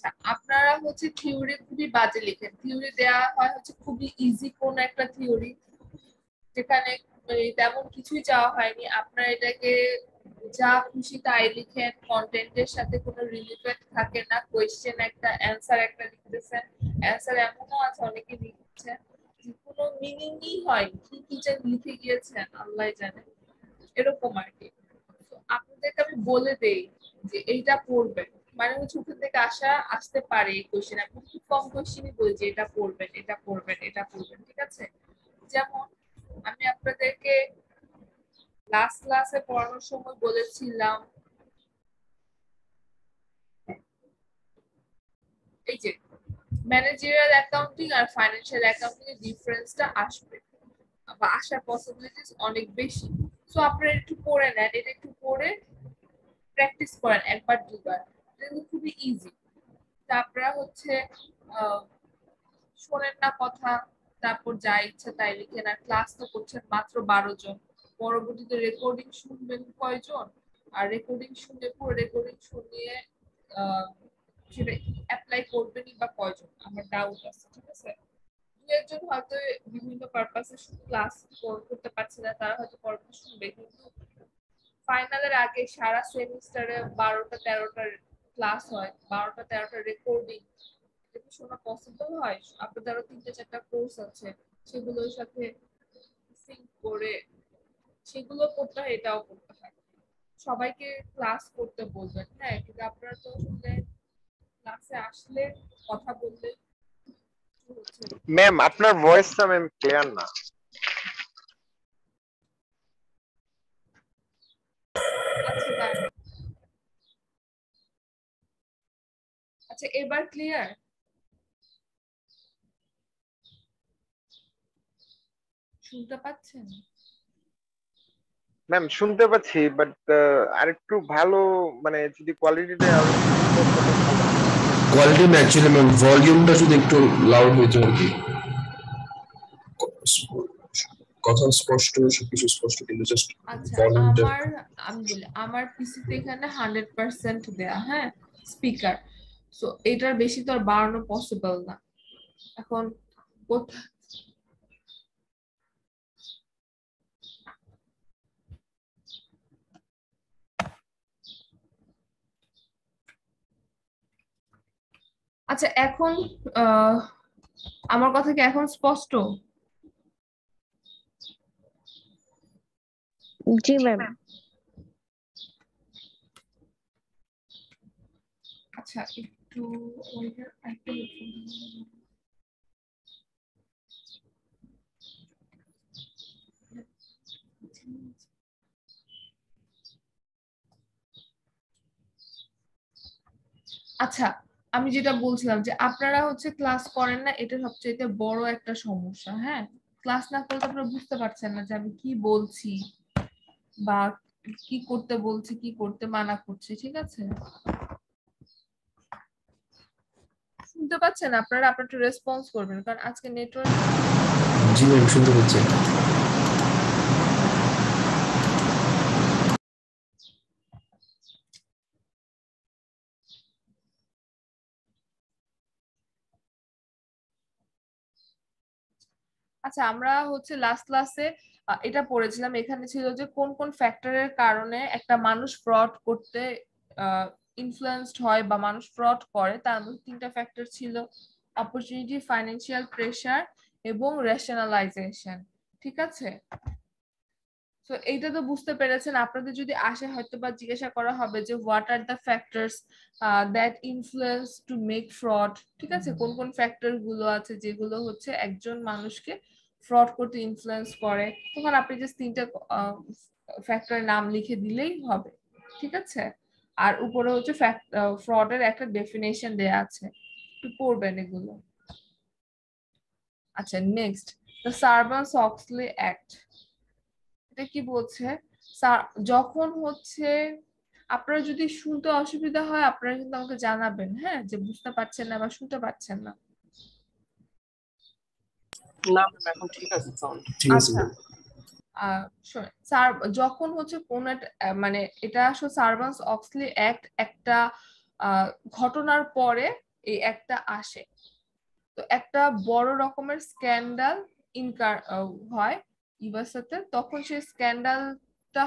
আচ্ছা, আপনারা হচ্ছে থিওরি খুবই বাজে লিখেন। থিওরি দেয়া হয় হচ্ছে খুবই ইজি কোন একটা থিওরি, যেখানে তেমন কিছুই চাওয়া হয়নি। আপনারা এটাকে যা খুশি তাই লিখেন, কন্টেন্টের সাথে কোনো রিলেটেড থাকে না। কোয়েশ্চেন একটা, অ্যান্সার একটা লিখতেছেন। অ্যান্সার এমনও আছে অনেকে লিখছেন যে কোনো মিনিংই হয়, কি কি যে লিখে গিয়েছেন আল্লাহ জানে, এরকম আর কি। তো আপনাদেরকে আমি বলে দেই যে এইটা পড়বেন, মানে হচ্ছে ওখান থেকে আসতে পারে এই কোশ্চেন। আমি খুব কম কোশ্চেনই বলি যে এটা পড়বেন, এটা পড়বেন, এটা পড়বেন, ঠিক আছে? যেমন আমি আপনাদেরকে লাস্ট ক্লাসে পড়ানোর সময় বলেছিলাম এই যে ম্যানেজারিয়াল অ্যাকাউন্টিং আর ফাইন্যান্সিয়াল অ্যাকাউন্টিং এর ডিফারেন্সটা আসবে বা আসার পসিবিলিটিস অনেক বেশি। সো আপনারা একটু পড়ে নেন, এটা একটু পড়ে প্র্যাকটিস করেন একবার দুবার, এটা কিন্তু খুবই ইজি। তারপরে হচ্ছে শোনেন না কথা, তারপর যা ইচ্ছা তাই লিখেন। আর ক্লাস তো করছেন মাত্র 12 জন, পরবর্তীতে রেকর্ডিং শুনবেন কয়জন? আর রেকর্ডিং শুনে পুরো রেকর্ডিং শুনিয়ে সেটা অ্যাপ্লাই করবেনই বা কয়জন? আমার ডাউট আছে, ঠিক আছে? দু একজন হয়তো বিভিন্ন পারপাসে ক্লাস করতে পারছে না, তারা হয়তো পরবর্তী শুনবে, কিন্তু ফাইনালের আগে সারা সেমিস্টারে 12টা 13টা ক্লাস হয়, 12টা 13টা রেকর্ডিং, এটা কি শোনা পসিবল হয়? আপনাদের আরো 3টা 4টা কোর্স আছে, সেগুলোর সাথে সিঙ্ক করে সেগুলো করতে হয়, এটাও করতে হয়। সবাইকে ক্লাস করতে বলবেন, হ্যাঁ, কিন্তু আপনারা তো আসলে ক্লাসে আসলে কথা বললে হচ্ছে। ম্যাম আপনার ভয়েসটা ম্যাম ক্লিয়ার না। আচ্ছা দাঁড়ান। আচ্ছা এবার ক্লিয়ার? শুনতে পাচ্ছেন? ম্যাম শুনতে পাচ্ছি, বাট আরেকটু ভালো, মানে যদি কোয়ালিটিটা আরো কোয়ালিটি না, অ্যাকচুয়ালি ম্যাম ভলিউমটা যদি একটু লাউড হইতো আর কি। কথা স্পষ্ট, সবকিছু স্পষ্ট, কিন্তু জাস্ট আচ্ছা ভলিউমটা। আমি বলি আমার পিসিতে এখানে 100% দেয়া, হ্যাঁ, স্পিকার। সো এটার বেশি তো আর বাড়ানো পসিবল না। এখন আচ্ছা এখন আমার কথা কি এখন স্পষ্ট? জি ম্যাম। আচ্ছা একটু আচ্ছা, আমি যেটা বলছিলাম যে আপনারা হচ্ছে ক্লাস করেন না, এটা সবচেয়ে বড় একটা সমস্যা। হ্যাঁ, ক্লাস না করলে আপনারা বুঝতে পারছেন না যে আমি কি বলছি বা কি করতে বলছি, কি করতে মানা করছি, ঠিক আছে? শুনতে পাচ্ছেন আপনারা? আপনারা একটু রেসপন্স করবেন, কারণ আজকে নেটওয়ার্ক। জি ম্যাম শুনতে পাচ্ছি। আচ্ছা আমরা হচ্ছে লাস্ট ক্লাসে এটা পড়েছিলাম, এখানে ছিল যে কোন কোন ফ্যাক্টরের কারণে একটা মানুষ ফ্রড করতে ইনফ্লুয়েন্সড হয় বা মানুষ ফ্রড করে। তার মধ্যে 3টা ফ্যাক্টর ছিল: অপরচুনিটি, ফাইন্যান্সিয়াল প্রেসার এবং রেশনালাইজেশন, ঠিক আছে? তো এইটা তো বুঝতে পেরেছেন। আপনাদের যদি আসে হয়তো বা জিজ্ঞাসা করা হবে যে what are the factors that influence to make fraud, ঠিক আছে? কোন কোন ফ্যাক্টর গুলো আছে যেগুলো হচ্ছে একজন মানুষকে ফ্রড করতে ইনফ্লুয়েন্স করে, তখন আপনি জাস্ট 3টা ফ্যাক্টরের নাম লিখে দিলেই হবে, ঠিক আছে? আর উপরে হচ্ছে ফ্রডের একটা ডেফিনেশন দেয়া আছে, একটু পড়বেন এগুলো। আচ্ছা নেক্সট, দ্য সারবান্স-অক্সলি অ্যাক্ট। এটা কি বলছে? যখন হচ্ছে আপনারা যদি শুনতে অসুবিধা হয় আপনারা কিন্তু আমাকে জানাবেন, হ্যাঁ, যে বুঝতে পারছেন না বা শুনতে পাচ্ছেন না। না ম্যাম এখন ঠিক আছে সাউন্ড। ঠিক আছে আচ্ছা স্যার, যখন হচ্ছে কোন মানে এটা আসলে সার্ভান্স অক্সলি অ্যাক্ট একটা ঘটনার পরে এই অ্যাক্টটা আসে। তো একটা বড় রকমের স্ক্যান্ডাল হয় ইউএসএতে, তখন সেই স্ক্যান্ডালটা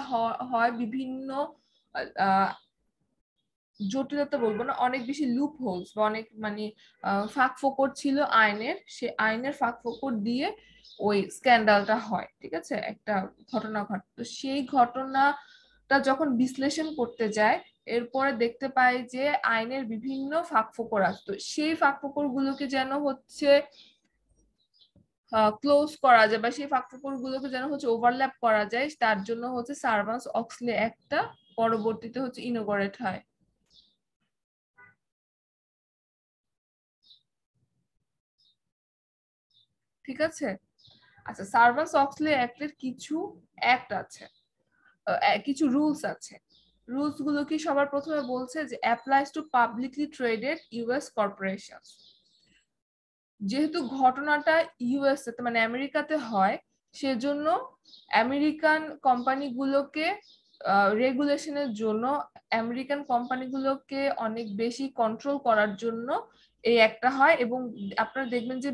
হয় বিভিন্ন জটিলতা বলবো না, অনেক বেশি লুপ হোলস বা অনেক মানে ফাঁক ফোকর ছিল আইনের, সে আইনের ফাঁক ফোকর দিয়ে ওই স্ক্যান্ডালটা হয়। ঠিক আছে, একটা ঘটনা ঘটে, তো সেই ঘটনাটা যখন বিশ্লেষণ করতে যায় এরপরে দেখতে পায় যে আইনের বিভিন্ন ফাঁক ফোকর আছে, তো সেই ফাঁক ফোকর গুলোকে যেন হচ্ছে ক্লোজ করা যায় বা সেই ফাঁক ফোকর গুলোকে যেন হচ্ছে ওভারল্যাপ করা যায়, তার জন্য হচ্ছে সার্ভান্স-অক্সলে একটা পরবর্তীতে হচ্ছে ইনোগরেট হয়। ঠিক আছে, আচ্ছা, সার্ভান্স-অক্সলে অ্যাক্টের কিছু অ্যাক্ট আছে, কিছু রুলস আছে। রুলস গুলো কি সবার প্রথমে বলছে যে applies to publicly traded US corporations. যেহেতু ঘটনাটা ইউএসএ মানে আমেরিকাতে হয়, সেজন্য আমেরিকান কোম্পানিগুলোকে রেগুলেশনের জন্য, আমেরিকান কোম্পানিগুলোকে অনেক বেশি কন্ট্রোল করার জন্য এই একটা হয়। এবং আপনারা দেখবেন যে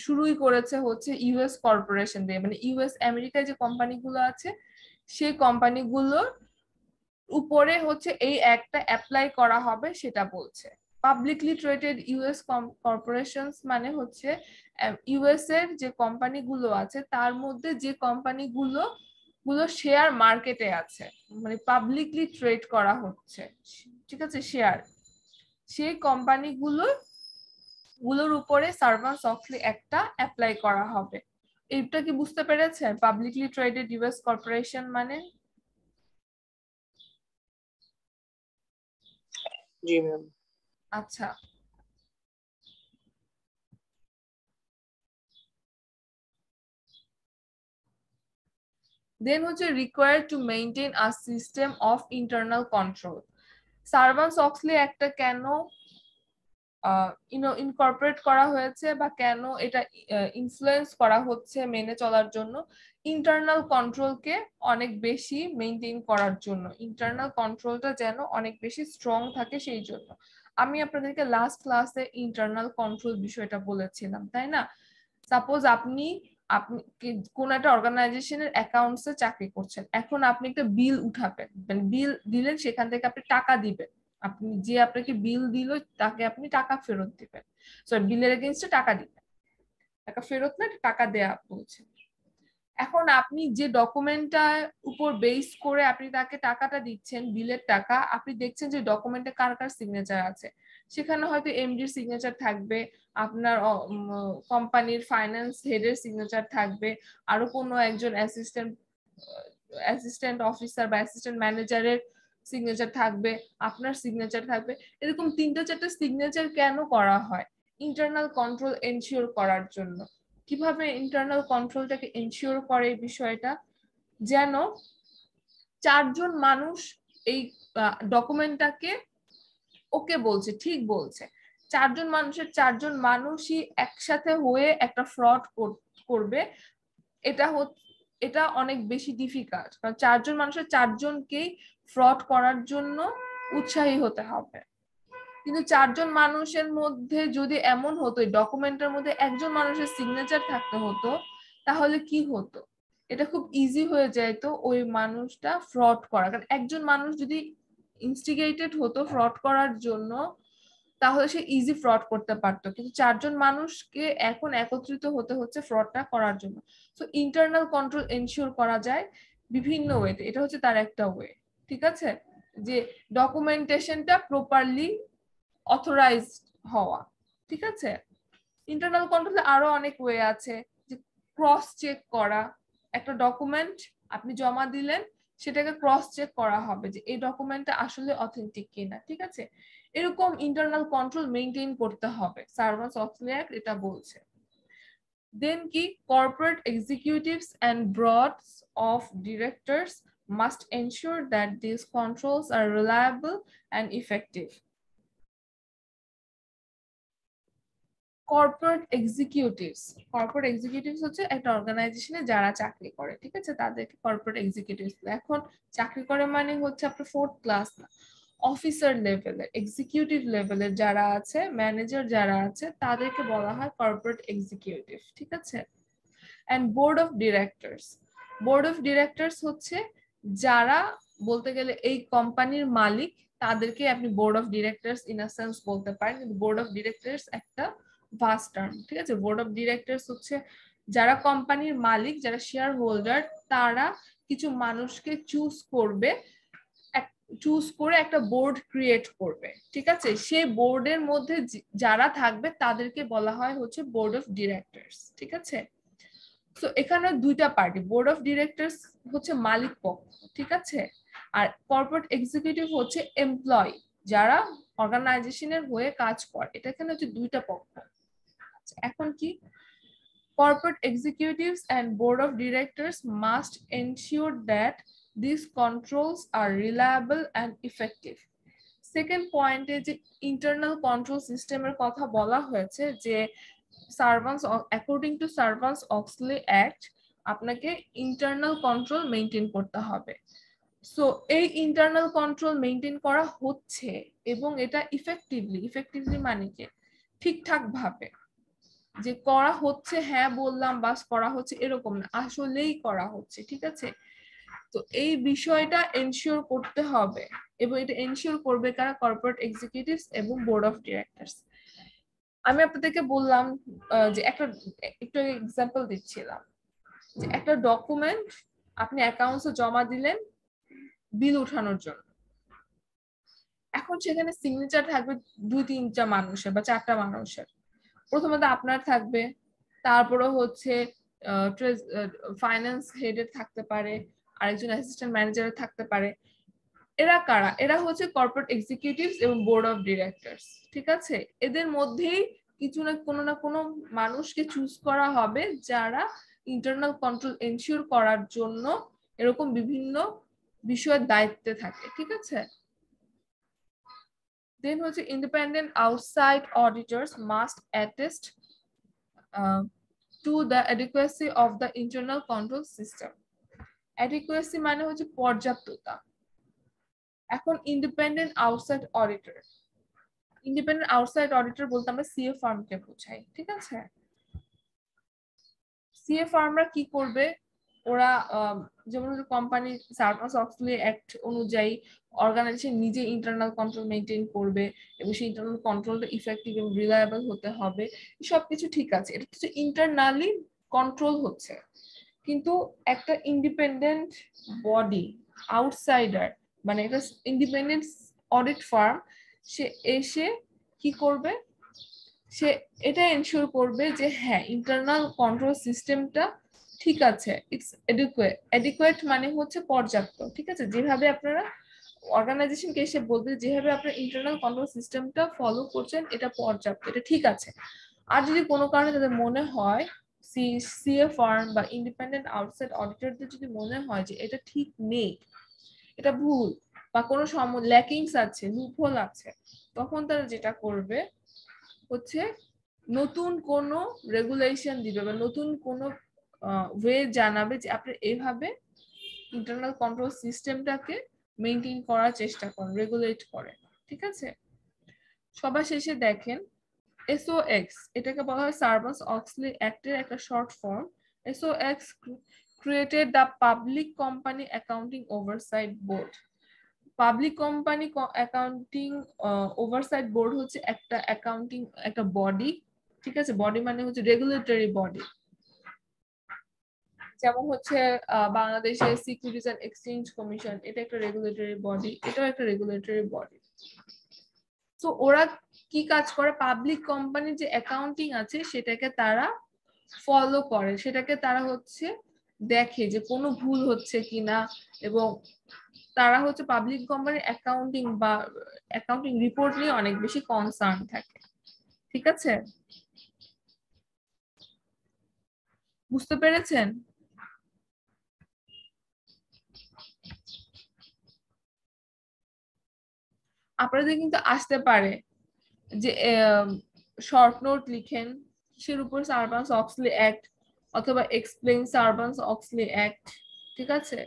শুরুই করেছে হচ্ছে ইউএস কর্পোরেশন দিয়ে, মানে ইউএস আমেরিকায় যে কোম্পানিগুলো আছে সেই কোম্পানিগুলোর উপরে হচ্ছে এই একটা অ্যাপ্লাই করা হবে সেটা বলছে। পাবলিকলি ট্রেডেড ইউএস কর্পোরেশনস মানে হচ্ছে ইউএস এর যে কোম্পানিগুলো আছে তার মধ্যে যে কোম্পানিগুলো শেয়ার মার্কেটে আছে, মানে পাবলিকলি ট্রেড করা হচ্ছে, ঠিক আছে, শেয়ার, সেই কোম্পানিগুলোর উপরে সার্ভান্স-অক্সলে একটা অ্যাপ্লাই করা হবে। এইটা কি বুঝতে পেরেছেন পাবলিকলি ট্রেডেড ইউএস কর্পোরেশন মানে? জি ম্যাম। আচ্ছা, দেন হচ্ছে required to maintain a system of internal control. Sarbanes Oxley একটা কেন ইনকর্পোরেট করা হয়েছে বা কেন এটা ইনফ্লুয়েন্স করা হচ্ছে মেনে চলার জন্য? ইন্টারনাল কন্ট্রোলকে অনেক বেশি মেইনটেইন করার জন্য, ইন্টারনাল কন্ট্রোলটা যেন অনেক বেশি স্ট্রং থাকে সেই জন্য। আমি আপনাদেরকে লাস্ট ক্লাসে ইন্টারনাল কন্ট্রোল বিষয়টা বলেছিলাম, তাই না? সাপোজ আপনি কোন একটা অর্গানাইজেশনের অ্যাকাউন্টসে চাকরি করছেন, এখন আপনি একটা বিল উঠাবেন, মানে বিল দিলেন, সেখান থেকে আপনি টাকা দিবেন, আপনি যে আপনাকে বিল দিল তাকে আপনি টাকা ফেরত দিবেন, সরি বিলের এগেইনস্টে টাকা দিবেন, টাকা ফেরত না টাকা দেয়া বলছে। এখন আপনি যে ডকুমেন্টটার উপর বেস করে আপনি তাকে টাকাটা দিচ্ছেন, বিলের টাকা, আপনি দেখছেন যে ডকুমেন্টে কার কার সিগনেচার আছে, সেখানে হয়তো এমডির সিগনেচার থাকবে, আপনার কোম্পানির ফাইন্যান্স হেডের সিগনেচার থাকবে, আরো কোনো একজন অ্যাসিস্ট্যান্ট অফিসার বা অ্যাসিস্ট্যান্ট ম্যানেজারের সিগনেচার থাকবে, আপনার সিগনেচার থাকবে। এরকম 3-4টা সিগনেচার কেন করা হয়? ইন্টারনাল কন্ট্রোল এনশিওর করার জন্য। কিভাবে ইন্টারনাল কন্ট্রোলটাকে এনশিওর করে এই বিষয়টা? যেন 4জন মানুষ এই ডকুমেন্টটাকে ওকে বলছে, ঠিক বলছে, 4জন মানুষের 4জন মানুষই একসাথে হয়ে একটা ফ্রড করবে, এটা অনেক বেশি ডিফিকাল্ট, কারণ 4জন মানুষের 4জনকেই ফ্রড করার জন্য উৎসাহী হতে হবে। কিন্তু 4জন মানুষের মধ্যে যদি এমন হতো ডকুমেন্টের মধ্যে একজন মানুষের সিগনেচার থাকতে হতো, তাহলে কি হতো? এটা খুব ইজি হয়ে যেত ওই মানুষটা ফ্রড করা, কারণ একজন মানুষ যদি ইনস্টিগেটেড হতো ফ্রড করার জন্য তাহলে সে ইজি ফ্রড করতে পারতো, কিন্তু 4জন মানুষকে এখন একত্রিত হতে হচ্ছে ফ্রডটা করার জন্য। সো ইন্টারনাল কন্ট্রোল এনশিওর করা যায় বিভিন্ন ওয়েতে, এটা হচ্ছে তার একটা ওয়ে। ঠিক আছে, যে ডকুমেন্টেশনটা প্রপারলি অথরাইজড হওয়া। ঠিক আছে, ইন্টারনাল কন্ট্রোলে আরো অনেক ওয়ে আছে, যে ক্রস চেক করা, একটা ডকুমেন্ট আপনি জমা দিলেন, সেটাকে ক্রস চেক করা হবে যে এই ডকুমেন্টটা আসলে অথেন্টিক কিনা। ঠিক আছে, এরকম ইন্টারনাল কন্ট্রোল মেইনটেইন করতে হবে, সার্ভান্স-অক্সলে অ্যাক্ট এটা বলছে। দেন কি, corporate executives and boards of directors must ensure that these controls are reliable and effective. Corporate executives হচ্ছে একটা অর্গানাইজেশনে যারা চাকরি করে, ঠিক আছে, তাদেরকে কর্পোরেট এক্সিকিউটিভস। এখন চাকরি করে মানে হচ্ছে আপনার 4th ক্লাস না, অফিসার লেভেলের, এক্সিকিউটিভ লেভেলের যারা আছে, ম্যানেজার যারা আছে, তাদেরকে বলা হয় কর্পোরেট এক্সিকিউটিভ, ঠিক আছে। And board of directors, board of directors হচ্ছে যারা বলতে গেলে এই কোম্পানির মালিক, তাদেরকে আপনি board of directors in a sense বলতে পারেন, কিন্তু বোর্ড অফ ডিরেক্টরস একটা ভাস্ট টার্ম, ঠিক আছে। বোর্ড অফ ডিরেক্টরস হচ্ছে যারা কোম্পানির মালিক, যারা শেয়ার হোল্ডার, তারা কিছু মানুষকে চুজ করবে, চুজ করে একটা বোর্ড ক্রিয়েট করবে, ঠিক আছে। সেই বোর্ডের মধ্যে যারা থাকবে তাদেরকে বলা হয় হচ্ছে বোর্ড অফ ডিরেক্টরস, ঠিক আছে। তো এখানে দুইটা পার্টি, বোর্ড অফ ডিরেক্টরস হচ্ছে মালিক পক্ষ, ঠিক আছে, আর কর্পোরেট এক্সিকিউটিভ হচ্ছে এমপ্লয়ি, যারা অর্গানাইজেশনের হয়ে কাজ করে। এটা এখানে হচ্ছে দুইটা পক্ষ। এখন কি, corporate executives and board of directors must ensure that these controls are reliable and effective. Second পয়েন্টে যে ইন্টারনাল কন্ট্রোল সিস্টেমের কথা বলা হয়েছে, যে সার্ভান্টস অ্যাকর্ডিং টু সার্ভান্টস অক্সলি অ্যাক্ট আপনাকে ইন্টারনাল কন্ট্রোল মেইনটেইন করতে হবে। সো এই ইন্টারনাল কন্ট্রোল মেইনটেইন করা হচ্ছে এবং এটা ইফেক্টিভলি মানে কি ঠিকঠাক ভাবে যে করা হচ্ছে, হ্যাঁ বললাম বাস করা হচ্ছে এরকম না, আসলেই করা হচ্ছে, ঠিক আছে। তো এই বিষয়টা এনশিওর করতে হবে, এবং এটা এনশিওর করবে কারা, কর্পোরেট এক্সিকিউটিভস এবং বোর্ড অফ ডিরেক্টরস। আমি আপনাদেরকে বললাম যে একটু এক্সাম্পল দিচ্ছিলাম, যে একটা ডকুমেন্ট আপনি অ্যাকাউন্টসে জমা দিলেন বিল উঠানোর জন্য, এখন সেখানে সিগনেচার থাকবে 2-3টা মানুষের বা 4টা মানুষের। প্রথমত আপনার থাকবে, তারপরে হচ্ছে ফাইন্যান্স হেডের থাকতে পারে, আরেকজন অ্যাসিস্ট্যান্ট ম্যানেজারের থাকতে পারে। এরা কারা, এরা হচ্ছে কর্পোরেট এক্সিকিউটিভস এবং বোর্ড অফ ডিরেক্টরস, ঠিক আছে। এদের মধ্যেই কিছু না কোনো মানুষকে চুজ করা হবে যারা ইন্টারনাল কন্ট্রোল এনশিওর করার জন্য এরকম বিভিন্ন বিষয়ের দায়িত্বে থাকে, ঠিক আছে। দেন হচ্ছে independent outside auditors must attest to the adequacy of the internal control system. Adequacy মানে হচ্ছে পর্যাপ্ততা। এখন ইন্ডিপেন্ডেন্ট আউটসাইড অডিটর বলতে আমরা সিএ ফার্মকে বোঝাই, ঠিক আছে। সিএ ফার্মরা কি করবে, ওরা যেমন কোম্পানি সার্ভান্টস অক্সলি অ্যাক্ট অনুযায়ী অর্গানাইজেশন নিজে ইন্টারনাল কন্ট্রোল মেইনটেইন করবে, এবং সেই ইন্টারনাল কন্ট্রোলটা ইফেক্টিভ এবং রিলায়েবল হতে হবে, সবকিছু ঠিক আছে। এটা হচ্ছে ইন্টারনালি কন্ট্রোল হচ্ছে, কিন্তু একটা ইন্ডিপেন্ডেন্ট বডি, আউটসাইডার, মানে একটা ইন্ডিপেন্ডেন্ট অডিট ফার্ম, সে এসে কি করবে, সে এটা এনশিওর করবে যে হ্যাঁ ইন্টারনাল কন্ট্রোল সিস্টেমটা ঠিক আছে, ইটস এডিকুয়েট মানে হচ্ছে পর্যাপ্ত, ঠিক আছে। যেভাবে আপনারা অর্গানাইজেশনকে এসে বলবে যেভাবে আপনারা ইন্টারনাল কন্ট্রোল সিস্টেমটা ফলো করছেন এটা পর্যাপ্ত, এটা ঠিক আছে। আর যদি কোনো কারণে তাদের মনে হয়, সিএ ফার্ম বা ইন্ডিপেন্ডেন্ট আউটসাইড অডিটরদের যদি মনে হয় যে এটা ঠিক নেই, এটা ভুল বা কোনো ল্যাকিংস আছে, লুপহোল আছে, তখন তারা যেটা করবে হচ্ছে নতুন কোনো রেগুলেশন দিবে বা নতুন কোনো ওয়ে জানাবে যে আপনি এইভাবে ইন্টারনাল কন্ট্রোল সিস্টেমটাকে মেইনটেইন করার চেষ্টা করেন, রেগুলেট করেন, ঠিক আছে। সবার শেষে দেখেন এসওএক্স, এটাকে বলা হয় সার্ভান্টস অক্সলি অ্যাক্টের একটা short form. SOX created the public company accounting oversight board. Public company accounting oversight board হচ্ছে একটা অ্যাকাউন্টিং একটা বডি, ঠিক আছে। বডি মানে হচ্ছে রেগুলেটরি বডি, যেমন হচ্ছে বাংলাদেশের সিকিউরিটিজ এন্ড এক্সচেঞ্জ কমিশন, এটা একটা রেগুলেটরি বডি, এটাও একটা রেগুলেটরি বডি। তো ওরা কি কাজ করে, পাবলিক কোম্পানির যে অ্যাকাউন্টিং আছে সেটাকে তারা ফলো করে, সেটাকে তারা হচ্ছে দেখে যে কোনো ভুল হচ্ছে কিনা, এবং তারা হচ্ছে পাবলিক কোম্পানির অ্যাকাউন্টিং বা অ্যাকাউন্টিং রিপোর্ট নিয়ে অনেক বেশি কনসার্ন থাকে, ঠিক আছে। বুঝতে পেরেছেন? আপনাদের কিন্তু আসতে পারে যে শর্ট নোট লিখেন কিসের উপর, সার্ভান্টস অক্সলি অ্যাক্ট অথবা এক্সপ্লেইন সার্ভান্টস অক্সলি অ্যাক্ট, ঠিক আছে।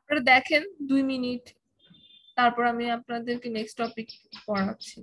আপনারা দেখেন 2 মিনিট, তারপর আমি আপনাদেরকে নেক্সট টপিক পড়াচ্ছি।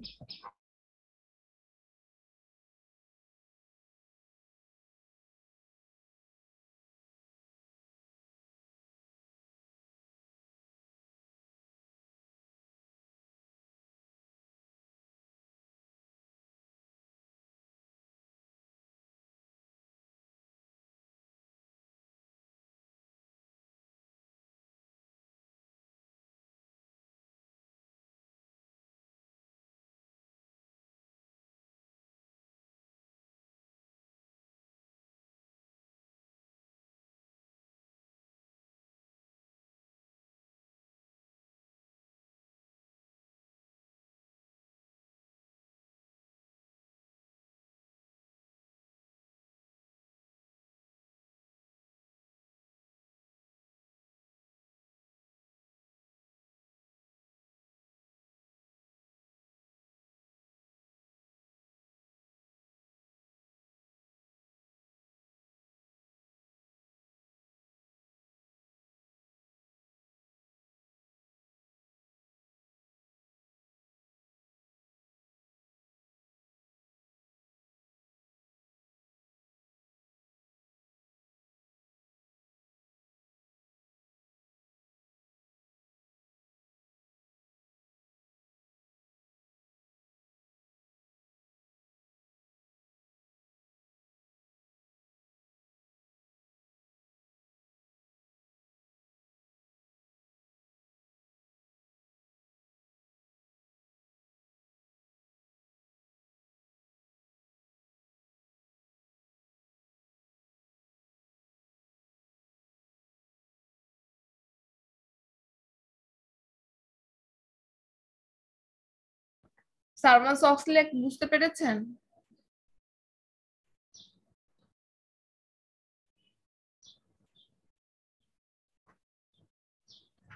সার্ভান্স অক্সলেক বুঝতে পেরেছেন?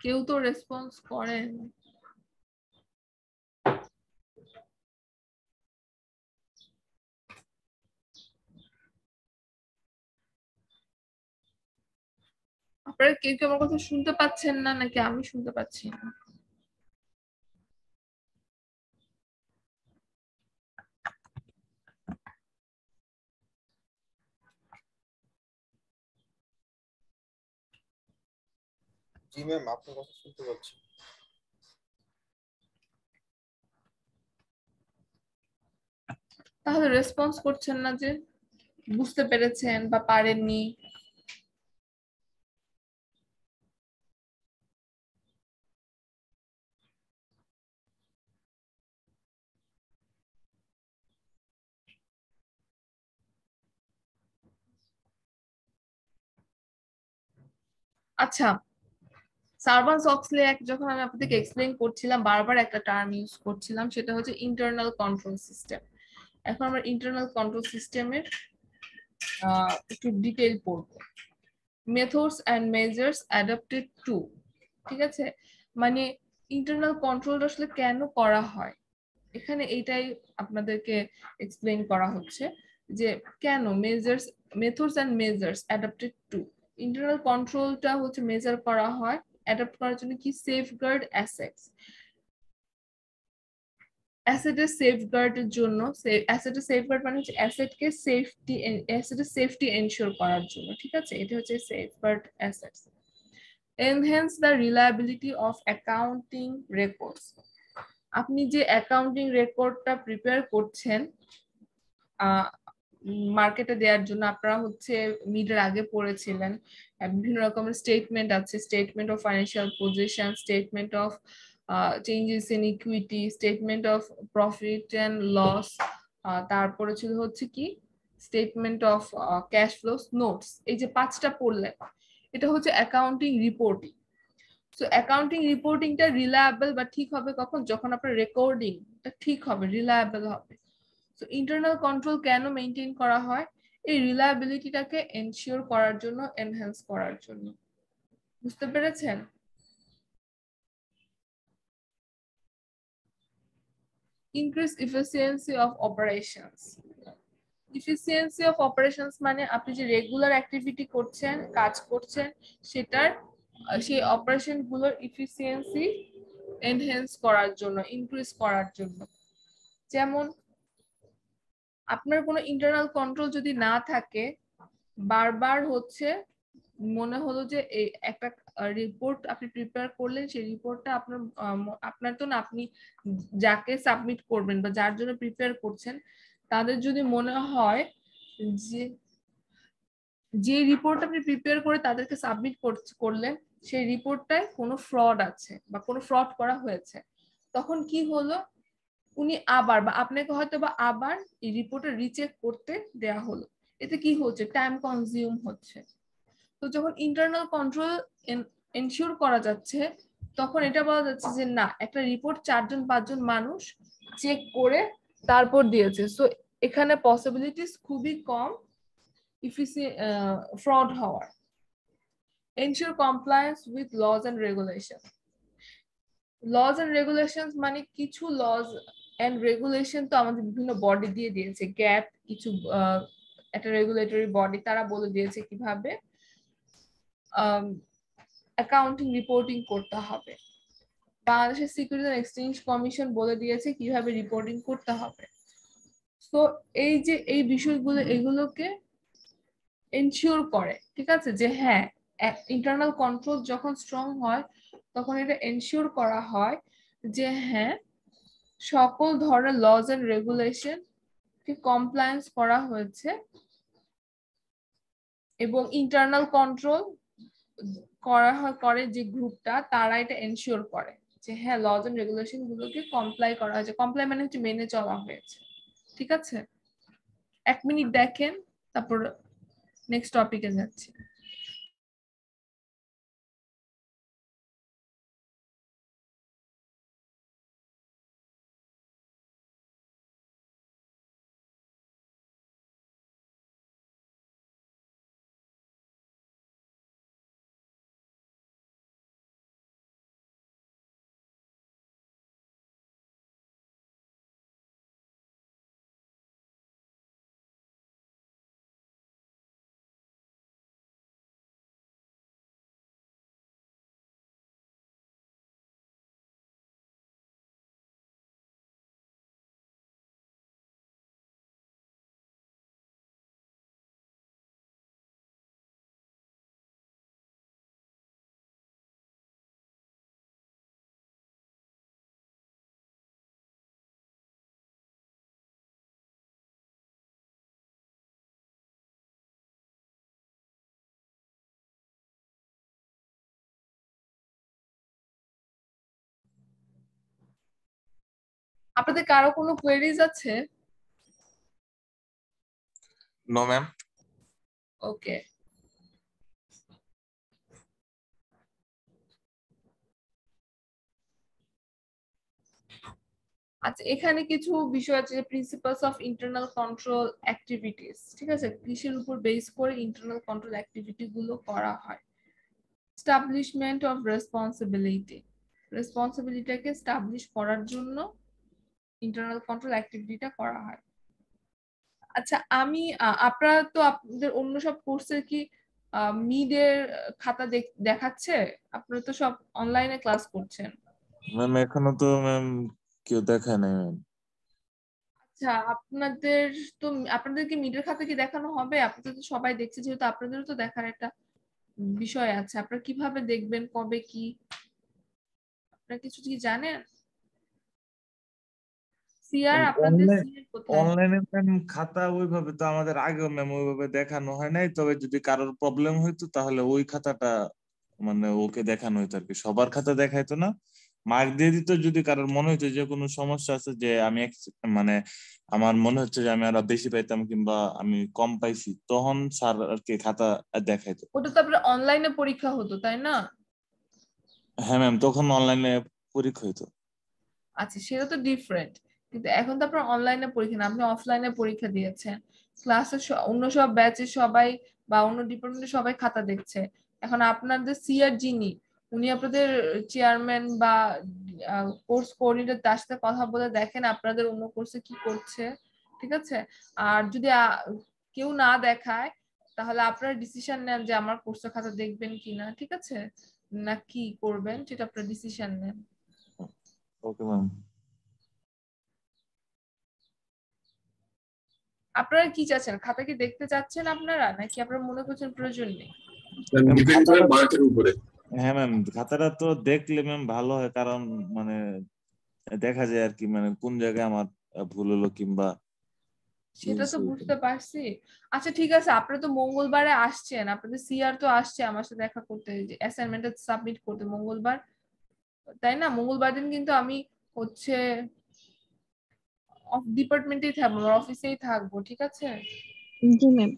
কেউ তো রেসপন্স করেন। আপনারা কেউ কি আমার কথা শুনতে পাচ্ছেন না, নাকি আমি শুনতে পাচ্ছি না? জি ম্যাম, আপনার কথা শুনতে পাচ্ছি। তাহলে রেসপন্স করছেন না যে বুঝতে পেরেছেন বা পারেননি? আচ্ছা, সার্ভান্স অক্সলেক যখন আমি আপনাদেরকে এক্সপ্লেইন করছিলাম, বারবার একটা টার্ম ইউজ করছিলাম, সেটা হচ্ছে ইন্টারনাল কন্ট্রোল সিস্টেম। এখন আমরা ইন্টারনাল কন্ট্রোল সিস্টেমের একটু ডিটেইল পড়ব। Methods and measures adapted to, ঠিক আছে? মানে ইন্টারনাল কন্ট্রোল আসলে কেন করা হয়, এখানে এইটাই আপনাদেরকে এক্সপ্লেইন করা হচ্ছে যে কেন methods and measures adapted to. Internal কন্ট্রোলটা হচ্ছে মেজার করা হয় অ্যাডাপ্ট করার জন্য কি, সেফগার্ড অ্যাসেটস। অ্যাসেটের সেফগার্ডের জন্য, অ্যাসেটের সেফগার্ড মানে হচ্ছে অ্যাসেটের সেফটি এনশিওর করার জন্য, ঠিক আছে? এটা হচ্ছে safeguard assets. Enhance the reliability of accounting records. আপনি যে অ্যাকাউন্টিং রেকর্ডটা প্রিপেয়ার করছেন মার্কেটে দেওয়ার জন্য, আপনারা হচ্ছে মিডের আগে পড়েছিলেন বিভিন্ন রকমের স্টেটমেন্ট আছে, statement of financial position, statement of changes in equity, statement of profit and loss, তারপরে ছিল হচ্ছে কি statement of cash flows notes. এই যে 5টা পড়লেন, এটা হচ্ছে অ্যাকাউন্টিং রিপোর্টিং। সো অ্যাকাউন্টিং রিপোর্টিংটা রিলায়েবল বা ঠিক হবে কখন, যখন আপনার রেকর্ডিংটা ঠিক হবে, রিলায়েবল হবে। সো ইন্টারনাল কন্ট্রোল কেন মেইনটেইন করা হয়? এই রিলায়েবিলিটিটাকে এনশিওর করার জন্য, এনহ্যান্স করার জন্য। বুঝতে পেরেছেন? Increase efficiency of operations. Efficiency of operations মানে আপনি যে রেগুলার অ্যাক্টিভিটি করছেন, কাজ করছেন, সেটার সেই অপারেশন গুলোর ইফিসিয়েন্সি এনহ্যান্স করার জন্য, ইনক্রিজ করার জন্য। যেমন আপনার কোনো ইন্টারনাল কন্ট্রোল যদি না থাকে, বারবার হচ্ছে মনে হলো যে এই একটা রিপোর্ট আপনি প্রিপেয়ার করলেন, সেই রিপোর্টটা আপনার আপনার তো না, আপনি যাকে সাবমিট করবেন বা যার জন্য প্রিপেয়ার করছেন তাদের যদি মনে হয় যে যে রিপোর্ট আপনি প্রিপেয়ার করে তাদেরকে সাবমিট করলেন সেই রিপোর্টটায় কোনো ফ্রড আছে বা কোনো ফ্রড করা হয়েছে, তখন কি হলো, উনি আবার বা আপনাকে হয়তো বা আবার এই রিপোর্টটা রিচেক করতে দেয়া হলো। এতে কি হচ্ছে, টাইম কনজিউম হচ্ছে। তো যখন ইন্টারনাল কন্ট্রোল এনশিওর করা যাচ্ছে, তখন এটা বলা যাচ্ছে যে না, একটা রিপোর্ট 4-5 জন মানুষ চেক করে তারপর দিয়েছে, সো এখানে পসিবিলিটিস খুবই কম ফ্রড হওয়ার। Ensure compliance with laws and regulation. Laws and regulation মানে কিছু লজ এন্ড রেগুলেশন তো আমাদের বিভিন্ন বডি দিয়ে দিয়েছে, গ্যাপ কিছু একটা রেগুলেটরি বডি, তারা বলে দিয়েছে কিভাবে অ্যাকাউন্টিং রিপোর্টিং করতে হবে। বাংলাদেশের সিকিউরিটিজ এন্ড এক্সচেঞ্জ কমিশন বলে দিয়েছে কিভাবে রিপোর্টিং করতে হবে। তো এই যে এই বিষয়গুলো, এগুলোকে এনশিওর করে, ঠিক আছে, যে হ্যাঁ ইন্টারনাল কন্ট্রোল যখন স্ট্রং হয় তখন এটা এনশিওর করা হয় যে হ্যাঁ সকল ধরনের লজ এন্ড রেগুলেশন কে কমপ্লায়েন্স করা হয়েছে, এবং ইন্টারনাল কন্ট্রোল করে যে গ্রুপটা, তারা এটা এনশিওর করে যে হ্যাঁ লজ এন্ড রেগুলেশন গুলোকে কমপ্লাই করা হয়েছে। কমপ্লাই মানে হচ্ছে মেনে চলা হয়েছে, ঠিক আছে। 1 মিনিট দেখেন, তারপর নেক্সট টপিকে যাচ্ছি। আপনাদের কারো কোনো কোয়েরিজ আছে? No ma'am. ওকে, আচ্ছা এখানে কিছু বিষয় আছে, principles of internal control activities, ঠিক আছে, কিসের উপর বেস করে ইন্টারনাল কন্ট্রোল অ্যাক্টিভিটি গুলো করা হয়। এস্টাবলিশমেন্ট অফ রেসপন্সিবিলিটি, রেসপন্সিবিলিটিকে এস্টাবলিশ করার জন্য ইন্টারনাল কন্ট্রোল অ্যাক্টিভিটিটা করা হয়। আচ্ছা আমি আপনারা তো আপনাদের অন্য সব কোর্সের কি মিডের খাতা দেখাচ্ছে? আপনারা তো সব অনলাইনে ক্লাস করছেন। ম্যাম এখনো তো ম্যাম কেউ দেখায় নাই ম্যাম। আচ্ছা আপনাদের তো, আপনাদের কি মিডের খাতা কি দেখানো হবে? আপনাদের তো সবাই দেখছে, যেহেতু আপনাদেরও তো দেখার একটা বিষয় আছে, আপনারা কিভাবে দেখবেন, কবে কি, আপনারা কিছু কি জানেন? সিআর আপনাদের সিআর কোথায়? অনলাইনে ম্যাম খাতা ওইভাবে তো আমাদের আগেও ম্যাম ওইভাবে দেখানো হয় নাই, তবে যদি কারোর প্রবলেম হইতো তাহলে ওই খাতাটা মানে ওকে দেখানো হইতো আর কি, সবার খাতা দেখাইতো না, মার্ক দিয়ে দিত। যদি কারোর মনে হইতো যে কোনো সমস্যা আছে, যে আমি মানে আমার মনে হচ্ছে যে আমি আরো বেশি পাইতাম কিংবা আমি কম পাইছি, তখন স্যার আর কি খাতা দেখাইতো। ওটা তো আপনার অনলাইনে পরীক্ষা হতো তাই না? হ্যাঁ ম্যাম, তখন অনলাইনে পরীক্ষা হইতো। আচ্ছা সেটা তো ডিফারেন্ট, কিন্তু এখন তো আপনার অনলাইনে পরীক্ষা না, আপনি অফলাইনে পরীক্ষা দিয়েছেন। ক্লাসে অন্য সব ব্যাচে সবাই বা অন্য ডিপার্টমেন্টে সবাই খাতা দেখছে। এখন আপনাদের সিআর যিনি, উনি আপনাদের চেয়ারম্যান বা কোর্স কোঅর্ডিনেটর, তার সাথে কথা বলে দেখেন আপনাদের অন্য কোর্সে কি করছে, ঠিক আছে। আর যদি কেউ না দেখায়, তাহলে আপনারা ডিসিশন নেন যে আমার কোর্সের খাতা দেখবেন কিনা, ঠিক আছে, না কি করবেন সেটা আপনারা ডিসিশন নেন। Okay ma'am. আপনারা কি চাচ্ছেন, খাতা কি দেখতে চাচ্ছেন আপনারা, নাকি আপনারা মনে করছেন প্রয়োজন নেই? ডিপেন্ড করে মার্কের উপরে। হ্যাঁ ম্যাম, খাতাটা তো দেখলে ম্যাম ভালো হয়, কারণ মানে দেখা যায় আর কি মানে কোন জায়গায় আমার ভুল হলো কিংবা সেটা তো বুঝতে পারছি। আচ্ছা ঠিক আছে, আপনারা তো মঙ্গলবারে আসছেন, আপনাদের সিআর তো আসছে আমার সাথে দেখা করতে, অ্যাসাইনমেন্টটা সাবমিট করতে মঙ্গলবার, তাই না? মঙ্গলবার দিন কিন্তু আমি হচ্ছে ডিপার্টমেন্টেই থাকবো, আমার অফিসেই থাকবো, ঠিক আছে? জি ম্যাম।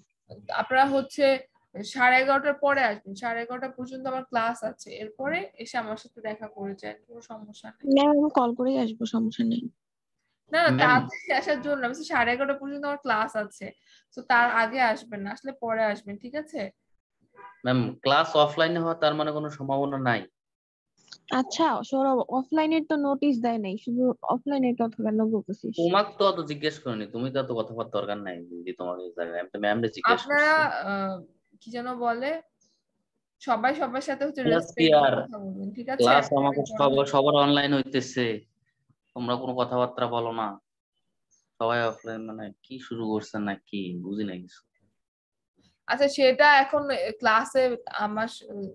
আপনারা হচ্ছে 11:30টার পরে আসবেন, 11:30 পর্যন্ত আমার ক্লাস আছে, এরপরে এসে আমার সাথে দেখা করে যান, কোনো সমস্যা নেই। ম্যাম আমি কল করেই আসবো, সমস্যা নেই। না না, তাড়াতাড়ি আসার জন্য আমি 11:30 পর্যন্ত আমার ক্লাস আছে, তো তার আগে আসবেন না, আসলে পরে আসবেন, ঠিক আছে? ম্যাম ক্লাস অফলাইনে হওয়ার তার মানে কোনো সম্ভাবনা নাই? আচ্ছা সৌরভ, অফলাইনের তো নোটিশ দেয় নাই, শুধু অফলাইনের কথা কেন বলতেছিস? তোমাকে তো অত জিজ্ঞেস করিনি, তুমি তো অত কথা বলার দরকার নাই যে তোমাকে জায়গায়, আমি তো ম্যামরে জিজ্ঞেস আপনারা করছি। কি যেন বলে, সবাই সবার সাথে হচ্ছে ক্লাস কি রেসপেক্ট আর কথা বলবেন, ঠিক আছে? ক্লাস আমাকে সবার অনলাইন হইতেছে, তোমরা কোনো কথাবার্তা বলো না, সবাই অফলাইন, মানে কি শুরু করছেন না কি বুঝি না কিছু। আচ্ছা সেটা এখন ক্লাসে আমার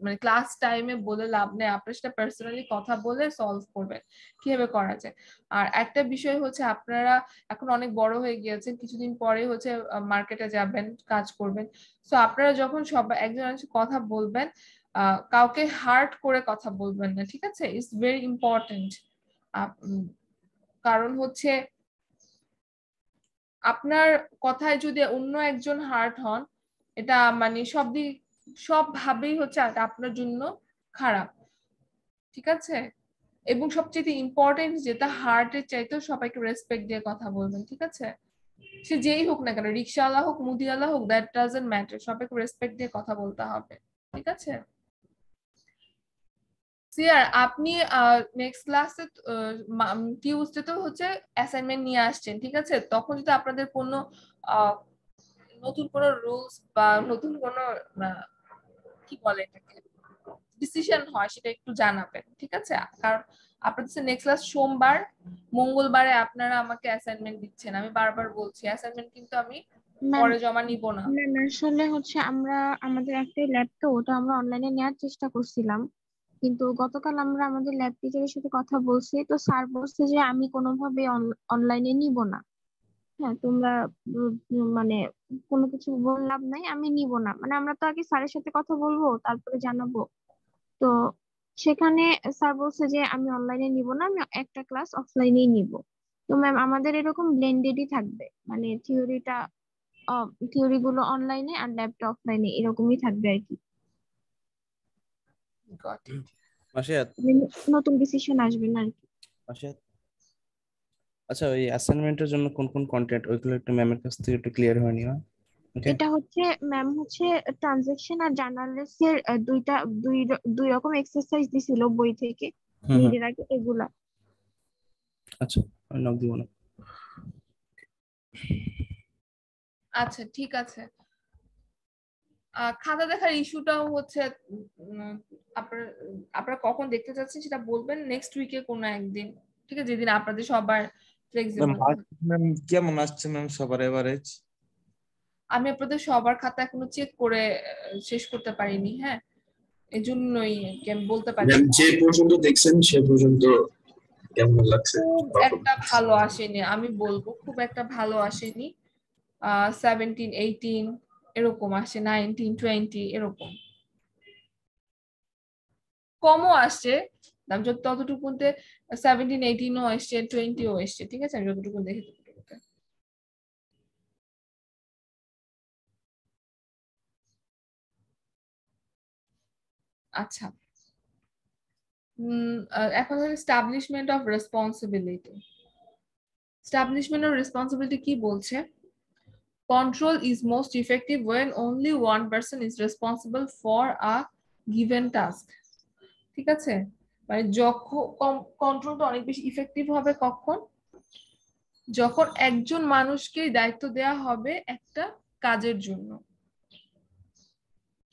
মানে ক্লাস টাইমে বলে লাভ নেই, আপনার সাথে পার্সোনালি কথা বলে সলভ করবেন কিভাবে করা যায়। আর একটা বিষয় হচ্ছে আপনারা এখন অনেক বড় হয়ে গিয়েছেন, কিছুদিন পরে হচ্ছে মার্কেটে যাবেন, কাজ করবেন, সো আপনারা যখন সবাই একজন আরেকজন কথা বলবেন, কাউকে হার্ট করে কথা বলবেন না, ঠিক আছে? It's very important. কারণ হচ্ছে আপনার কথায় যদি অন্য একজন হার্ট হন, এটা মানে সব ভাবেই হচ্ছে আপনার জন্য খারাপ, ঠিক আছে? এবং সবচেয়ে ইম্পর্টেন্ট যেটা, হার্টের চাইতেও সবাইকে রেসপেক্ট দিয়ে কথা বলবেন, ঠিক আছে? সে যেই হোক না কেন, রিক্সাওয়ালা হোক, মুদিওয়ালা হোক, দ্যাট ডাজন্ট ম্যাটার, সবাইকে রেসপেক্ট দিয়ে কথা বলতে হবে, ঠিক আছে? সিয়ার, আপনি নেক্সট ক্লাসে টিউসডে তো হচ্ছে অ্যাসাইনমেন্ট নিয়ে আসছেন, ঠিক আছে? তখন যদি আপনাদের কোনো নতুন কোনো রুলস বা নতুন কোনো কি বলে এটাকে ডিসিশন হয়, সেটা একটু জানাবেন, ঠিক আছে? কারণ আপনাদের নেক্সট ক্লাস সোমবার, মঙ্গলবারে আপনারা আমাকে অ্যাসাইনমেন্ট দিচ্ছেন, আমি বারবার বলছি অ্যাসাইনমেন্ট কিন্তু আমি পরে জমা নিব না। ম্যাম আসলে হচ্ছে আমরা আমাদের একটা ল্যাব, তো ওটা আমরা অনলাইনে নেওয়ার চেষ্টা করছিলাম, কিন্তু গতকাল আমরা আমাদের ল্যাব টিচারের সাথে কথা বলছি, তো স্যার বলছে যে আমি কোনোভাবে অনলাইনে নিব না। হ্যাঁ তোমরা মানে কোনো কিছু বললাম নাই, আমি নিব না, মানে আমরা তো আগে স্যারের সাথে কথা বলবো তারপরে জানাবো। তো সেখানে স্যার বলছে যে আমি অনলাইনে নিব না, আমি একটা ক্লাস অফলাইনেই নিব। তো ম্যাম আমাদের এরকম ব্লেন্ডেডই থাকবে, মানে থিওরি গুলো অনলাইনে আর ল্যাবটা অফলাইনে, এরকমই থাকবে আর কি। মাসিয়াত, নতুন ডিসিশন আসবে না আর কি। মাসিয়াত, আচ্ছা ওই অ্যাসাইনমেন্টের জন্য কোন কোন কন্টেন্ট, ওইগুলো একটু ম্যামের কাছ থেকে একটু ক্লিয়ার হয়নি। ওকে, এটা হচ্ছে ম্যাম হচ্ছে ট্রানজাকশন আর জার্নালিস্টের দুই রকম এক্সারসাইজ দিছিল বই থেকে মিডের আগে, এগুলা। আচ্ছা আমি নক দিব না। আচ্ছা ঠিক আছে, খাতা দেখার ইস্যুটাও হচ্ছে আপনারা কখন দেখতে চাচ্ছেন সেটা বলবেন, নেক্সট উইকে কোনো একদিন, ঠিক আছে, যেদিন আপনাদের সবার ফ্লেক্সিবল। ম্যাম কেমন আসছে ম্যাম সবার এভারেজ? আমি আপনাদের সবার খাতা এখনো চেক করে শেষ করতে পারিনি, হ্যাঁ, এজন্যই আমি বলতে পারি যে পর্যন্ত দেখছেন সে পর্যন্ত কেমন লাগছে? খুব একটা ভালো আসেনি, আমি বলবো খুব একটা ভালো আসেনি। 17, 18 এরকম আসে, 19, 20 এরকম, কমও আসছে। আমি ততটুকু 17, 18ও এসছে, 20ও এসছে, ঠিক আছে, আমি যতটুকু দেখে। আচ্ছা, এখন হচ্ছে establishment of responsibility. Establishment of responsibility কি বলছে? Control is most effective when only one person is responsible for a given task. ঠিক আছে, মানে যখন কন্ট্রোলটা অনেক বেশি ইফেক্টিভ হবে কখন? যখন একজন মানুষকে দায়িত্ব দেওয়া হবে একটা কাজের জন্য,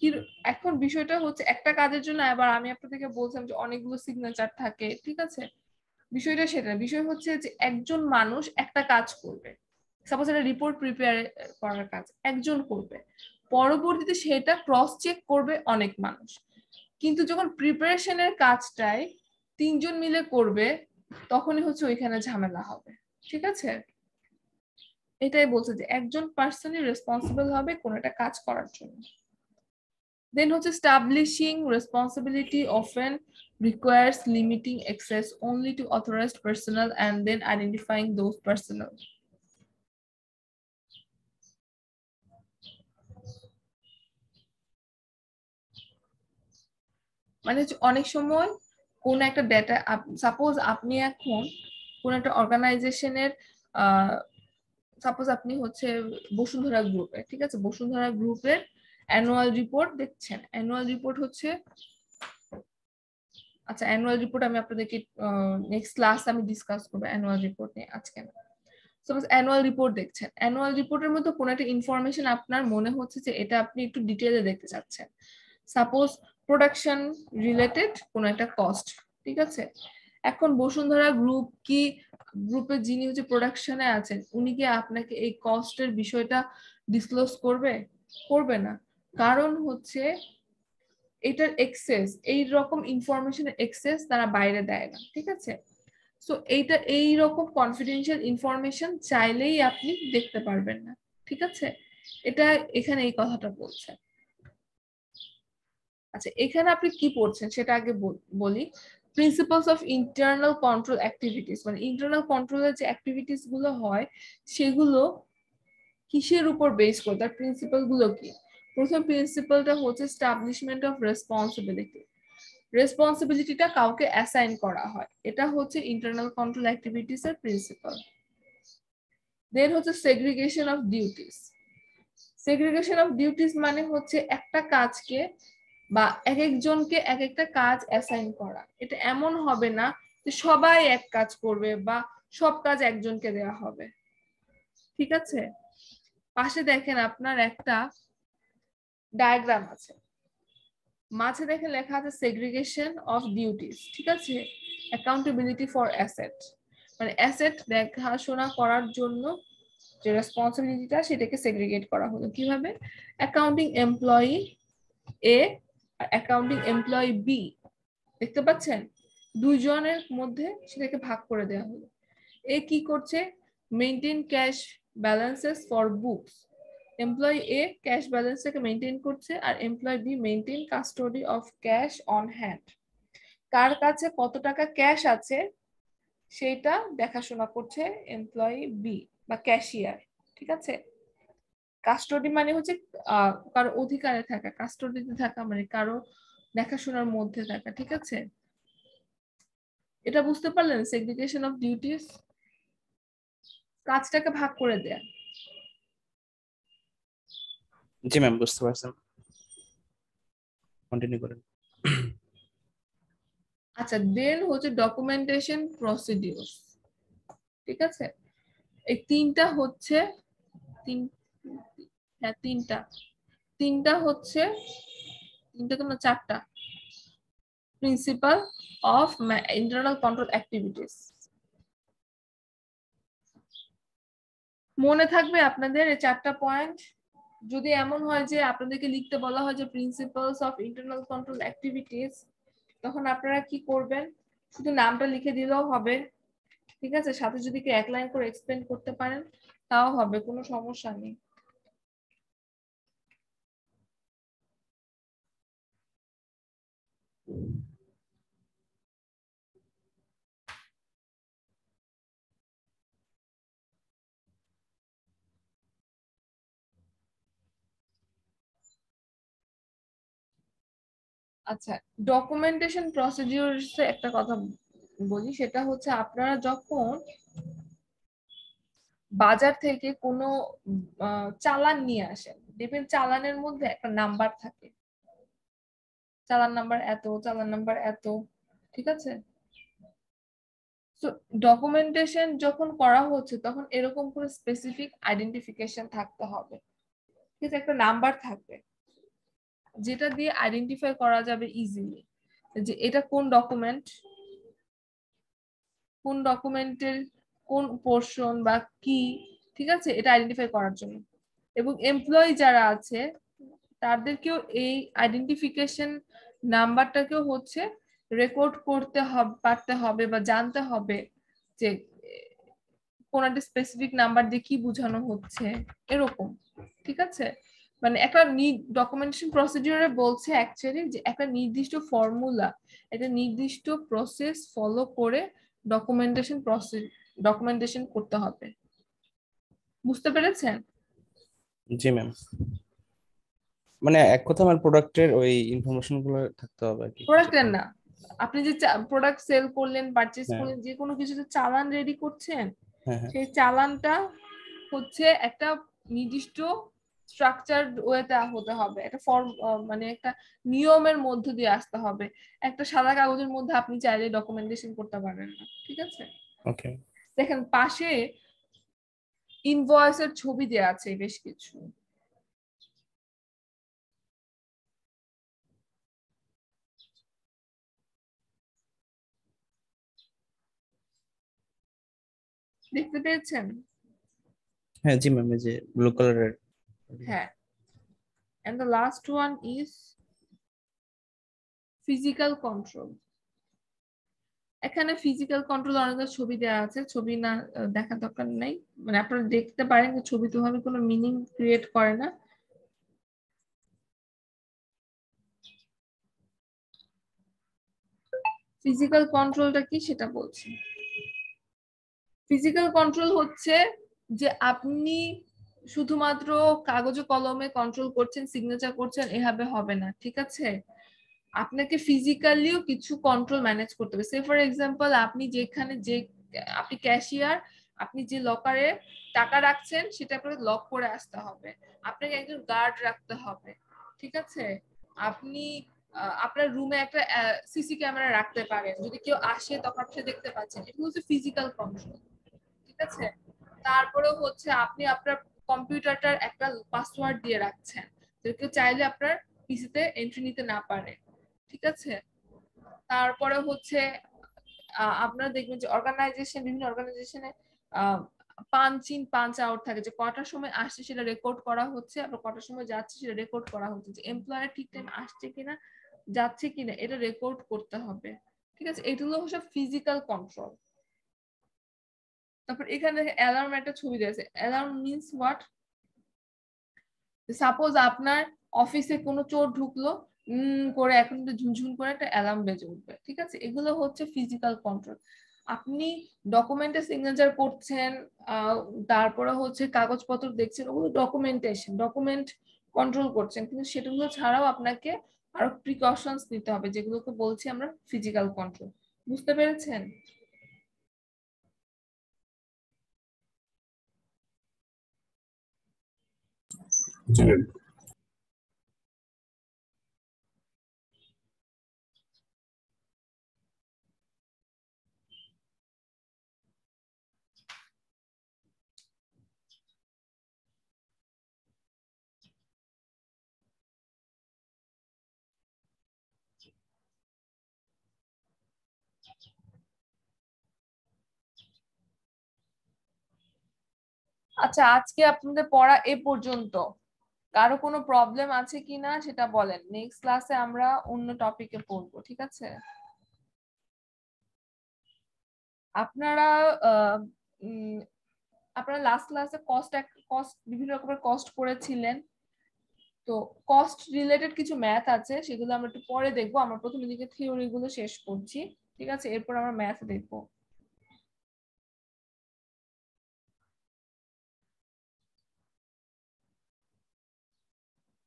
কি এখন বিষয়টা হচ্ছে একটা কাজের জন্য আবার আমি আপনাদেরকে বলছিলাম যে অনেকগুলো সিগনেচার থাকে, ঠিক আছে? বিষয়টা সেটা, বিষয় হচ্ছে যে একজন মানুষ একটা কাজ করবে, সাপোজ একটা রিপোর্ট প্রিপেয়ার করার কাজ একজন করবে, পরবর্তীতে সেটা ক্রস চেক করবে অনেক মানুষ। কিন্তু যখন প্রিপারেশনের কাজটাই 3 জন মিলে করবে তখনই হচ্ছে ওইখানে ঝামেলা হবে, ঠিক আছে? এটাই বলছে যে একজন পার্সনই রেসপন্সিবল হবে কোন একটা কাজ করার জন্য। দেন হচ্ছে establishing responsibility often requires limiting access only to authorized personnel and then identifying those personnel. মানে অনেক সময় কোন একটা ডেটা, সাপোজ আপনি এখন কোন একটা অর্গানাইজেশনের সাপোজ আপনি হচ্ছে বসুন্ধরা গ্রুপে, ঠিক আছে? বসুন্ধরা গ্রুপের অ্যানুয়াল রিপোর্ট দেখছেন। অ্যানুয়াল রিপোর্ট হচ্ছে, আচ্ছা অ্যানুয়াল রিপোর্ট আমি আপনাদেরকে নেক্সট ক্লাস আমি ডিসকাস করবো অ্যানুয়াল রিপোর্ট নিয়ে, আজকে না। সাপোজ অ্যানুয়াল রিপোর্ট দেখছেন, অ্যানুয়াল রিপোর্টের মধ্যে কোনো একটা ইনফরমেশন আপনার মনে হচ্ছে যে এটা আপনি একটু ডিটেইলে দেখতে চাচ্ছেন, সাপোজ প্রোডাকশন রিলেটেড কোনো একটা কস্ট, ঠিক আছে? এখন বসুন্ধরা গ্রুপ কি গ্রুপের যিনি হচ্ছে প্রোডাকশনে আছেন উনি কি আপনাকে এই কস্টের বিষয়টা ডিসক্লোজ করবে? করবে না। কারণ হচ্ছে এটার এক্সেস, এই রকম ইনফরমেশনের এক্সেস তারা বাইরে দেয় না, ঠিক আছে? সো এইটা এই রকম কনফিডেন্সিয়াল ইনফরমেশন চাইলেই আপনি দেখতে পারবেন না, ঠিক আছে? এটা এখানে এই কথাটা বলছে। আচ্ছা এখানে আপনি কি পড়ছেন সেটা আগে বলি। Principles of internal control activities, মানে ইন্টারনাল কন্ট্রোলের যে অ্যাক্টিভিটিস গুলো হয় সেগুলো কিসের উপর বেস করে, তার প্রিন্সিপাল গুলো কি? প্রথম প্রিন্সিপালটা হচ্ছে এস্টাবলিশমেন্ট অফ রেসপন্সিবিলিটি। রেসপন্সিবিলিটিটা কাউকে অ্যাসাইন করা হয়, এটা হচ্ছে ইন্টারনাল কন্ট্রোল অ্যাক্টিভিটিস এর প্রিন্সিপাল। দেন হচ্ছে segregation of duties. Segregation of duties মানে হচ্ছে একটা কাজকে বা এক একজনকে এক একটা কাজ অ্যাসাইন করা। এটা এমন হবে না যে সবাই এক কাজ করবে বা সব কাজ একজনকে দেওয়া হবে, ঠিক আছে? পাশে দেখেন আপনার একটা ডায়াগ্রাম আছে, মাঝে দেখে লেখা আছে সেগ্রিগেশন অফ ডিউটিস, ঠিক আছে? অ্যাকাউন্টেবিলিটি ফর অ্যাসেট, মানে অ্যাসেট দেখাশোনা করার জন্য যে রেসপন্সিবিলিটিটা সেটাকে সেগ্রিগেট করা হলো কিভাবে? অ্যাকাউন্টিং এমপ্লয়ি এ আর অ্যাকাউন্টিং এমপ্লয়ি বি, দেখতে পাচ্ছেন দুইজনের মধ্যে সেটাকে ভাগ করে দেওয়া হলো। এ কি করছে? Maintain cash balances for books. Employee A cash ব্যালেন্সটাকে মেইনটেইন করছে আর employee B maintain custody of cash on hand. কার কাছে কত টাকা ক্যাশ আছে সেটা দেখাশোনা করছে এমপ্লয়ি বি বা ক্যাশিয়ার, ঠিক আছে? কাস্টোডি মানে হচ্ছে কারো অধিকারে থাকা, কাস্টোডিতে থাকা মানে কারো দেখাশোনার মধ্যে থাকা, ঠিক আছে? এটা বুঝতে পারলেন সেগ্রিগেশন অফ ডিউটিস, কাজটাকে ভাগ করে দেয়া। জি ম্যাম বুঝতে পারছেন, কন্টিনিউ করেন। আচ্ছা দেন হচ্ছে ডকুমেন্টেশন প্রসিডিউরস, ঠিক আছে? এই তিনটা হচ্ছে তিনটা হচ্ছে তিনটা তো না চারটা principal of internal control activities. মনে থাকবে আপনাদের এই চারটা পয়েন্ট? যদি এমন হয় যে আপনাদেরকে লিখতে বলা হয় যে principles of internal control activities, তখন আপনারা কি করবেন? শুধু নামটা লিখে দিলেও হবে, ঠিক আছে? সাথে যদি কি এক লাইন করে এক্সপ্লেন করতে পারেন তাও হবে, কোনো সমস্যা নেই। আচ্ছা ডকুমেন্টেশন প্রসিডিউরসে একটা কথা বলি, সেটা হচ্ছে আপনারা যখন বাজার থেকে কোনো চালান নিয়ে আসেন, দেখবেন চালানের মধ্যে একটা নাম্বার থাকে, চালান নাম্বার এত, চালান নাম্বার এত, ঠিক আছে? তো ডকুমেন্টেশন যখন করা হচ্ছে তখন এরকম করে স্পেসিফিক আইডেন্টিফিকেশন থাকতে হবে, ঠিক আছে? একটা নাম্বার থাকবে। যেটা দিয়ে আইডেন্টিফাই করা যাবে ইজিলি যে এটা কোন ডকুমেন্টের কোন পোর্শন বা কি, ঠিক আছে, এটা আইডেন্টিফাই করার জন্য। এবং এমপ্লয়ি যারা আছে তাদেরকেও এই আইডেন্টিফিকেশন নাম্বারটাকেও হচ্ছে রেকর্ড করতে পারতে হবে বা জানতে হবে যে কোন একটা স্পেসিফিক নাম্বার দিয়ে কি বোঝানো হচ্ছে এরকম, ঠিক আছে। মানে একটা ডকুমেন্টেশন প্রসিডিউরে বলছে অ্যাকচুয়ালি যে একটা নির্দিষ্ট ফর্মুলা, একটা নির্দিষ্ট প্রসেস ফলো করে ডকুমেন্টেশন করতে হবে। বুঝতে পেরেছেন? জি ম্যাম, মানে এক কথা আমার প্রোডাক্টের ওই ইনফরমেশন গুলো থাকতে হবে আর কি। প্রোডাক্টের না, আপনি যে প্রোডাক্ট সেল করলেন, পারচেজ হ্যাঁ। করলেন, যে কোনো কিছু চালান রেডি করছেন, হ্যাঁ হ্যাঁ সেই চালানটা হচ্ছে একটা নির্দিষ্ট স্ট্রাকচার ওয়েতে হতে হবে, একটা ফর্ম মানে একটা নিয়মের মধ্য দিয়ে আসতে হবে। একটা সাদা কাগজের মধ্যে আপনি চাইলে ডকুমেন্টেশন করতে পারেন না, ঠিক আছে। ওকে। দেখেন পাশে ইনভয়েসের ছবি দেয়া আছে বেশ কিছু, দেখতে পেয়েছেন? হ্যাঁ জি ম্যাম, এই যে ব্লু কালারের। হ্যাঁ, and the last one is physical control. এখানে ফিজিক্যাল কন্ট্রোল অনেক ছবি দেওয়া আছে, ছবি না দেখার দরকার নাই, মানে আপনারা দেখতে পারেন যে ছবি তো ভাবে কোনো মিনিং ক্রিয়েট করে না। ফিজিক্যাল কন্ট্রোলটা কি সেটা বলছি। ফিজিক্যাল কন্ট্রোল হচ্ছে যে আপনি শুধুমাত্র কাগজে কলমে কন্ট্রোল করছেন, সিগনেচার করছেন, এভাবে হবে না, ঠিক আছে। আপনাকে ফিজিক্যালিও কিছু কন্ট্রোল ম্যানেজ করতে হবে। সে ফর এক্সাম্পল আপনি আপনি ক্যাশিয়ার, আপনি যে লকারে টাকা রাখছেন সেটা আপনাকে লক করে আসতে হবে, আপনাকে একজন গার্ড রাখতে হবে, ঠিক আছে। আপনি আপনার রুমে একটা সিসি ক্যামেরা রাখতে পারেন, যদি কেউ আসে তখন আপনি দেখতে পাচ্ছেন, এটা হচ্ছে ফিজিক্যাল কন্ট্রোল, ঠিক আছে। তারপরে হচ্ছে আপনি আপনার কম্পিউটারটার একটা পাসওয়ার্ড দিয়ে রাখছেন, যদি কেউ চাইলে আপনার পিসিতে এন্ট্রি নিতে না পারে, ঠিক আছে। তারপরে হচ্ছে আপনারা দেখবেন যে বিভিন্ন অর্গানাইজেশনে পাঞ্চ ইন পাঞ্চ আউট থাকে, যে কটার সময় আসছে সেটা রেকর্ড করা হচ্ছে, আবার কটার সময় যাচ্ছে সেটা রেকর্ড করা হচ্ছে, যে এমপ্লয়ার ঠিক টাইম আসছে কিনা যাচ্ছে কিনা এটা রেকর্ড করতে হবে, ঠিক আছে। এগুলো হচ্ছে ফিজিক্যাল কন্ট্রোল। তারপর এখানে অ্যালার্ম একটা ছবি দিয়েছে। Alarm means what? সাপোজ আপনার অফিসে কোনো চোর ঢুকলো, করে এখন ঝুনঝুন করে একটা অ্যালার্ম বেজে উঠবে, ঠিক আছে। এগুলো হচ্ছে ফিজিক্যাল কন্ট্রোল। আপনি ডকুমেন্টে সিগনেচার করছেন, তারপরে হচ্ছে কাগজপত্র দেখছেন, ওগুলো ডকুমেন্ট কন্ট্রোল করছেন, কিন্তু সেগুলো ছাড়াও আপনাকে আরো প্রিকশনস নিতে হবে, যেগুলোকে বলছি আমরা ফিজিক্যাল কন্ট্রোল। বুঝতে পেরেছেন? জি ম্যাম। আচ্ছা, আজকে আপনাদের পড়া এ পর্যন্ত। কারো কোনো প্রবলেম আছে কিনা সেটা বলেন, নেক্সট ক্লাসে আমরা অন্য টপিকে পড়বো, ঠিক আছে। আপনারা আপনারা লাস্ট ক্লাসে কস্ট বিভিন্ন রকমের কস্ট করেছিলেন, তো কস্ট রিলেটেড কিছু ম্যাথ আছে, সেগুলো আমরা একটু পরে দেখবো। আমরা প্রথমে দিকে থিওরি গুলো শেষ করছি, ঠিক আছে, এরপর আমরা ম্যাথ দেখবো।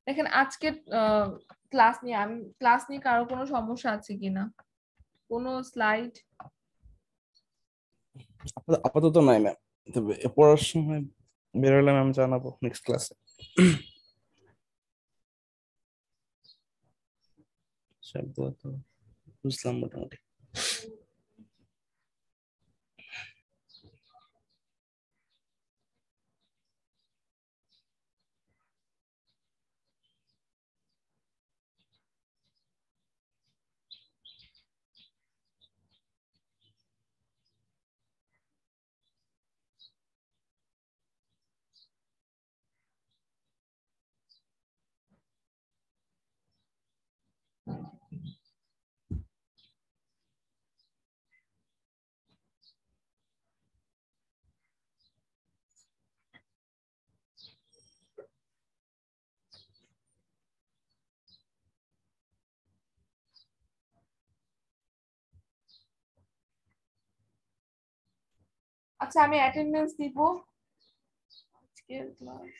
দেখেন আজকে ক্লাস নিয়ে কারো কোনো সমস্যা আছে কিনা, কোনো স্লাইড? আপাতত নাই ম্যাম, তবে পড়ার সময় বেরোলে ম্যাম জানাবো নেক্সট ক্লাসে। সবগুলো তো বুঝলাম মোটামুটি। আচ্ছা আমি অ্যাটেন্ডেন্স দিব আজকের ক্লাস